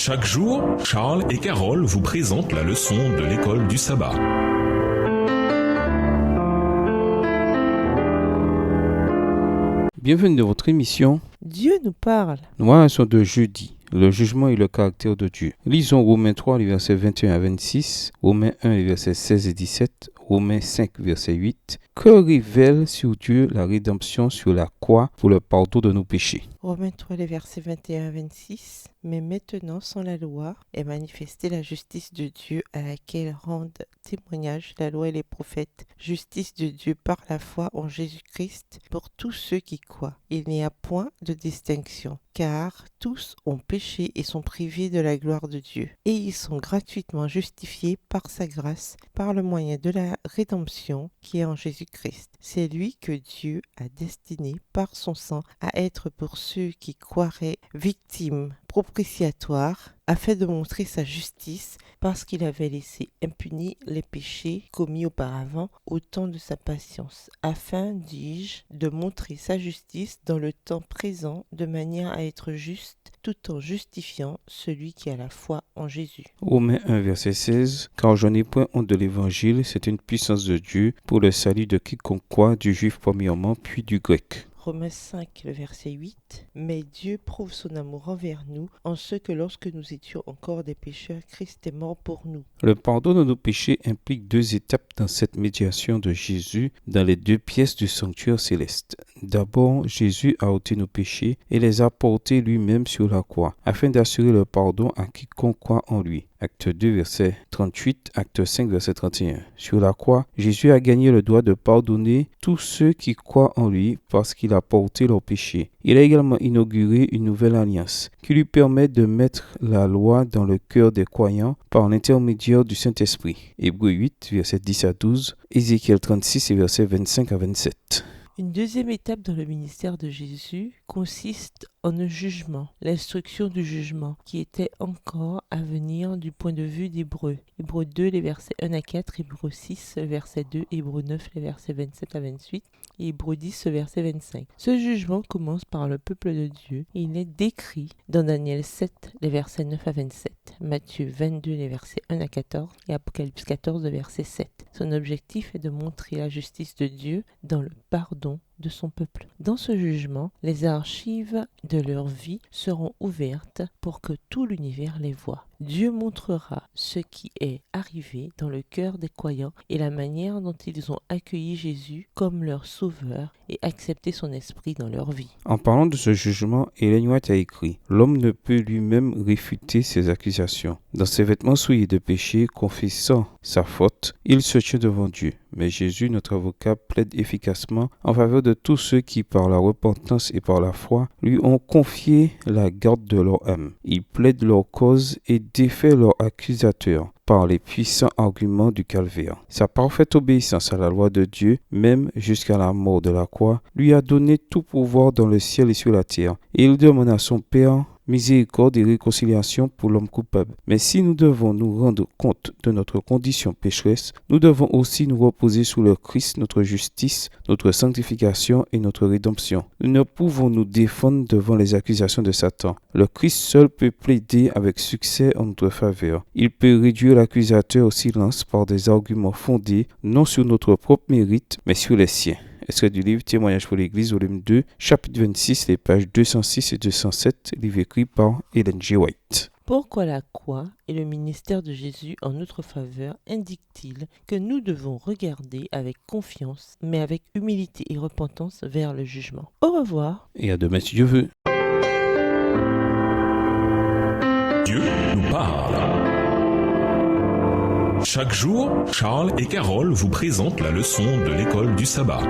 Chaque jour, Charles et Carole vous présentent la leçon de l'école du sabbat. Bienvenue dans votre émission. Dieu nous parle. Nous sommes de jeudi, le jugement et le caractère de Dieu. Lisons Romains 3, les versets 21 à 26, Romains 1, les versets 16 et 17, Romains 5, verset 8. Que révèle sur Dieu la rédemption sur la croix pour le pardon de nos péchés? Romains 3, les versets 21 à 26. Mais maintenant, sans la loi, est manifestée la justice de Dieu à laquelle rendent témoignage la loi et les prophètes. Justice de Dieu par la foi en Jésus-Christ pour tous ceux qui croient. Il n'y a point de distinction, car tous ont péché et sont privés de la gloire de Dieu. Et ils sont gratuitement justifiés par sa grâce, par le moyen de la rédemption qui est en Jésus-Christ. C'est lui que Dieu a destiné par son sang à être pour ceux qui croiraient victimes propitiatoire afin de montrer sa justice parce qu'il avait laissé impunis les péchés commis auparavant au temps de sa patience, afin, dis-je, de montrer sa justice dans le temps présent de manière à être juste tout en justifiant celui qui a la foi en Jésus. Romains 1, verset 16. Car je n'ai point honte de l'évangile, c'est une puissance de Dieu pour le salut de quiconque croit, du juif premièrement, puis du grec. Romains 5, le verset 8. Mais Dieu prouve son amour envers nous en ce que lorsque nous étions encore des pécheurs, Christ est mort pour nous. Le pardon de nos péchés implique deux étapes dans cette médiation de Jésus dans les deux pièces du sanctuaire céleste. D'abord, Jésus a ôté nos péchés et les a portés lui-même sur la croix, afin d'assurer le pardon à quiconque croit en lui. Acte 2, verset 38, acte 5, verset 31. Sur la croix, Jésus a gagné le droit de pardonner tous ceux qui croient en lui parce qu'il a porté leurs péchés. Il a également inauguré une nouvelle alliance qui lui permet de mettre la loi dans le cœur des croyants par l'intermédiaire du Saint-Esprit. Hébreux 8, verset 10 à 12, Ézéchiel 36, versets 25 à 27. Une deuxième étape dans le ministère de Jésus consiste en un jugement, l'instruction du jugement, qui était encore à venir du point de vue d'Hébreux. Hébreux 2, les versets 1 à 4, Hébreux 6, verset 2, Hébreux 9, les versets 27 à 28, et Hébreux 10, verset 25. Ce jugement commence par le peuple de Dieu. Il est décrit dans Daniel 7, les versets 9 à 27, Matthieu 22, les versets 1 à 14, et Apocalypse 14, le verset 7. Son objectif est de montrer la justice de Dieu dans le pardon de son peuple. Dans ce jugement, les archives de leur vie seront ouvertes pour que tout l'univers les voie. Dieu montrera ce qui est arrivé dans le cœur des croyants et la manière dont ils ont accueilli Jésus comme leur sauveur et accepté son esprit dans leur vie. En parlant de ce jugement, Ellen White a écrit « L'homme ne peut lui-même réfuter ses accusations. Dans ses vêtements souillés de péché, confessant sa faute, il se tient devant Dieu. Mais Jésus, notre avocat, plaide efficacement en faveur de tous ceux qui, par la repentance et par la foi, lui ont confié la garde de leur âme. Il plaide leur cause et défait leur accusateur par les puissants arguments du calvaire. Sa parfaite obéissance à la loi de Dieu, même jusqu'à la mort de la croix, lui a donné tout pouvoir dans le ciel et sur la terre. Et il demande à son Père miséricorde et réconciliation pour l'homme coupable. Mais si nous devons nous rendre compte de notre condition pécheresse, nous devons aussi nous reposer sur le Christ, notre justice, notre sanctification et notre rédemption. Nous ne pouvons nous défendre devant les accusations de Satan. Le Christ seul peut plaider avec succès en notre faveur. Il peut réduire l'accusateur au silence par des arguments fondés non sur notre propre mérite, mais sur les siens. Extrait du livre Témoignage pour l'Église, volume 2, chapitre 26, les pages 206 et 207, livre écrit par Ellen G. White. Pourquoi la croix et le ministère de Jésus en notre faveur indiquent-ils que nous devons regarder avec confiance, mais avec humilité et repentance vers le jugement? Au revoir. Et à demain si Dieu veut. Dieu nous parle. Chaque jour, Charles et Carole vous présentent la leçon de l'école du sabbat.